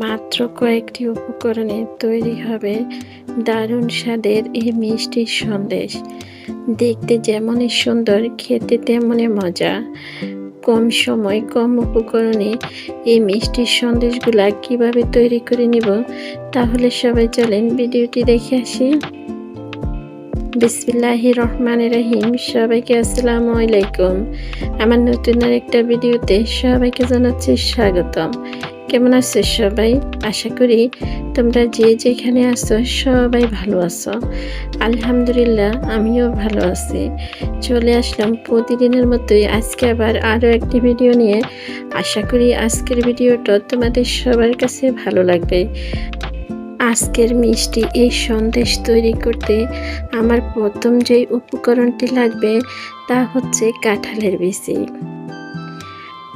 মাত্র কয়েকটি উপকরণে তৈরি হবে দারুণ স্বাদের এই মিষ্টির সন্দেশ। দেখতে যেমনই সুন্দর, খেতে তেমনই মজা। কম সময় কম উপকরণে এই মিষ্টির সন্দেশগুলা কিভাবে তৈরি করে নিব, তাহলে সবাই চলেন ভিডিওটি দেখে আসি। বিসমিল্লাহির রহমানির রহিম। সবাইকে আসসালামু আলাইকুম। আমার নতুন আরেকটা ভিডিওতে সবাইকে জানাচ্ছি স্বাগতম। কেমন আছো সবাই? আশা করি তোমরা যে যেখানে আছো সবাই ভালো আছো। আলহামদুলিল্লাহ, আমিও ভালো আছি। চলে আসলাম প্রতিদিনের মতোই আজকে আবার আরও একটি ভিডিও নিয়ে। আশা করি আজকের ভিডিওটা তোমাদের সবার কাছে ভালো লাগবে। আজকের মিষ্টি এই সন্দেশ তৈরি করতে আমার প্রথম যেই উপকরণটি লাগবে তা হচ্ছে কাঁঠালের বিচি।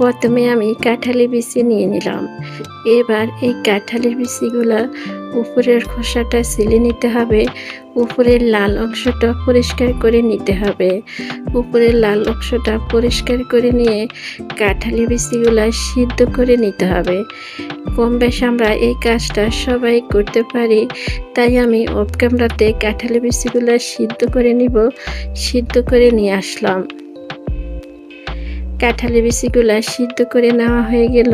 প্রথমে আমি কাঁঠালের বিচি নিয়ে নিলাম। এবার এই কাঁঠালের বিচিগুলা উপরের খোসাটা ছিলে নিতে হবে। উপরের লাল অংশটা পরিষ্কার করে নিতে হবে। উপরের লাল অংশটা পরিষ্কার করে নিয়ে কাঁঠালের বিচিগুলা সিদ্ধ করে নিতে হবে। কম বেশ আমরা এই কাজটা সবাই করতে পারি, তাই আমি অফ ক্যামেরাতে কাঁঠালের বিচিগুলা সিদ্ধ করে নিয়ে আসলাম। কাঁঠালের বিচিগুলা সিদ্ধ করে নেওয়া হয়ে গেল।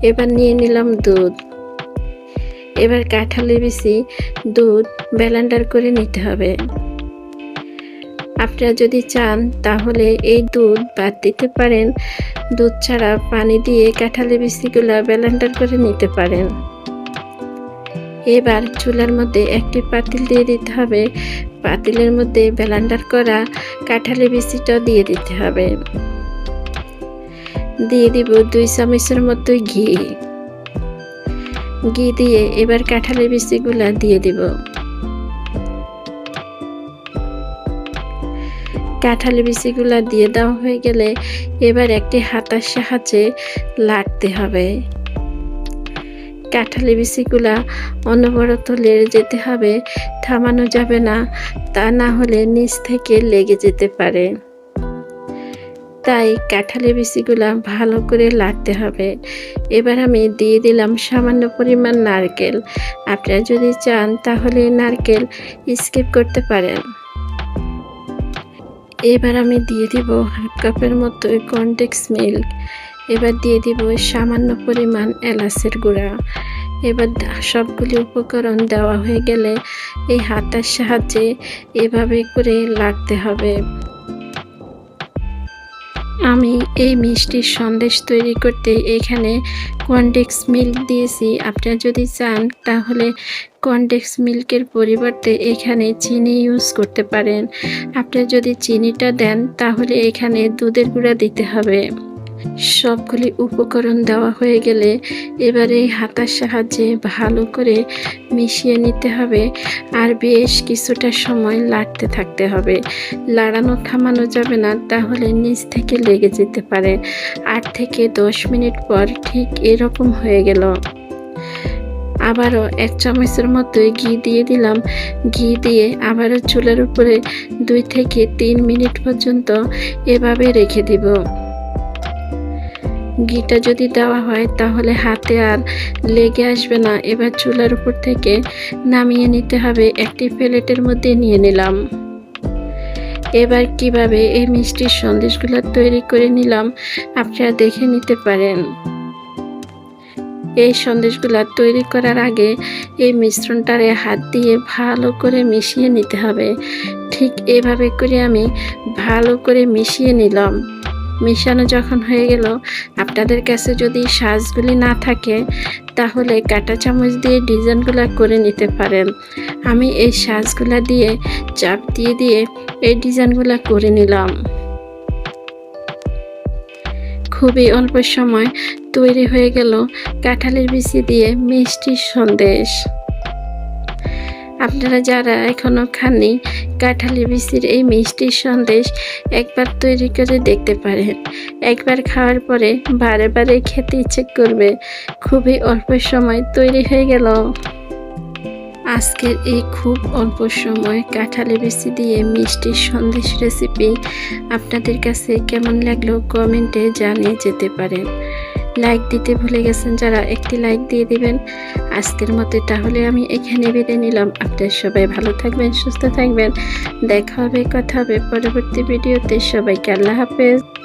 এবার নিয়ে নিলাম দুধ। এবার কাঁঠালের বিচি দুধ ব্লেন্ডার করে নিতে হবে। আপনারা যদি চান তাহলে এই দুধ বাদ দিতে পারেন। দুধ ছাড়া পানি দিয়ে কাঁঠালের বিচিগুলা ব্লেন্ডার করে নিতে পারেন। এবার চুলার মধ্যে একটি পাতিল দিয়ে দিতে হবে। পাতিলের মধ্যে ব্লেন্ডার করা কাঁঠালের বিচিটা দিয়ে দিতে হবে। দিয়ে দিব 2 চামচের মতো ঘি দিয়ে এবার কাঁঠালের বিচিগুলা দিয়ে দিব। কাঁঠালের বিচিগুলা দিয়ে দেওয়া হয়ে গেলে এবার একটি হাতার সাহায্যে লাড়তে হবে। কাঁঠালের বিচিগুলা অনবরত লেড়ে যেতে হবে, থামানো যাবে না, তা না হলে নিচ থেকে লেগে যেতে পারে। তাই কাঁঠালের বিচিগুলা ভালো করে লাড়তে হবে। এবার আমি দিয়ে দিলাম সামান্য পরিমাণ নারকেল। আপনারা যদি চান তাহলে নারকেল স্কিপ করতে পারেন। এবার আমি দিয়ে দিব 1/2 কাপের মতো কনডেন্স মিল্ক। এবার দিয়ে দিব সামান্য পরিমাণ এলাচের গুঁড়া। এবার সবগুলি উপকরণ দেওয়া হয়ে গেলে এই হাতার সাহায্যে এভাবে করে লাড়তে হবে। আমি এই মিষ্টির সন্দেশ তৈরি করতে এখানে কনডেন্স মিল্ক দিয়েছি। আপনারা যদি চান তাহলে কনডেন্স মিল্কের পরিবর্তে এখানে চিনি ইউজ করতে পারেন। আপনারা যদি চিনিটা দেন তাহলে এখানে দুধের গুঁড়া দিতে হবে। সবগুলি উপকরণ দেওয়া হয়ে গেলে এবারে হাতার সাহায্যে ভালো করে মিশিয়ে নিতে হবে। আর বেশ কিছুটা সময় লাড়তে থাকতে হবে। লাড়ানো থামানো যাবে না, তাহলে নিচ থেকে লেগে যেতে পারে। 8 থেকে 10 মিনিট পর ঠিক এরকম হয়ে গেল। আবারও 1 চামচের মতো ঘি দিয়ে দিলাম। ঘি দিয়ে আবারও চুলার উপরে 2 থেকে 3 মিনিট পর্যন্ত এভাবে রেখে দিব। ঘিটা যদি দেওয়া হয় তাহলে হাতে আর লেগে আসবে না। এবার চুলার উপর থেকে নামিয়ে নিতে হবে। একটি প্লেটের মধ্যে নিয়ে নিলাম। এবার কিভাবে এই মিষ্টির সন্দেশগুলো তৈরি করে নিলাম আপনারা দেখে নিতে পারেন। এই সন্দেশগুলো তৈরি করার আগে এই মিশ্রণটারে হাত দিয়ে ভালো করে মিশিয়ে নিতে হবে। ঠিক এভাবে করে আমি ভালো করে মিশিয়ে নিলাম। মিশানো যখন হয়ে গেল, আপনাদের কাছে যদি সাজগুলি না থাকে তাহলে কাঁটা চামচ দিয়ে ডিজাইনগুলো করে নিতে পারেন। আমি এই সাজগুলা দিয়ে চাপ দিয়ে এই ডিজাইনগুলো করে নিলাম। খুবই অল্প সময় তৈরি হয়ে গেল কাঁঠালের বিচি দিয়ে মিষ্টি সন্দেশ। আপনারা যারা এখনো খাননি কাঁঠালের বিচির এই মিষ্টি সন্দেশ একবার তৈরি করে দেখতে পারেন। একবার খাওয়ার পরে বারে বারে খেতে ইচ্ছে করবে। খুবই অল্প সময় তৈরি হয়ে গেল আজকের এই খুব অল্প সময় কাঁঠালের বিচি দিয়ে মিষ্টি সন্দেশ রেসিপি। আপনাদের কাছে কেমন লাগলো কমেন্টে জানিয়ে যেতে পারেন। লাইক দিতে ভুলে গেছেন যারা একটি লাইক দিয়ে দিবেন। আজকের মতো তাহলে আমি এখানে বিদায় নিলাম। আপনারা সবাই ভালো থাকবেন, সুস্থ থাকবেন। দেখা হবে, কথা হবে পরবর্তী ভিডিওতে। সবাইকে আল্লাহ হাফেজ।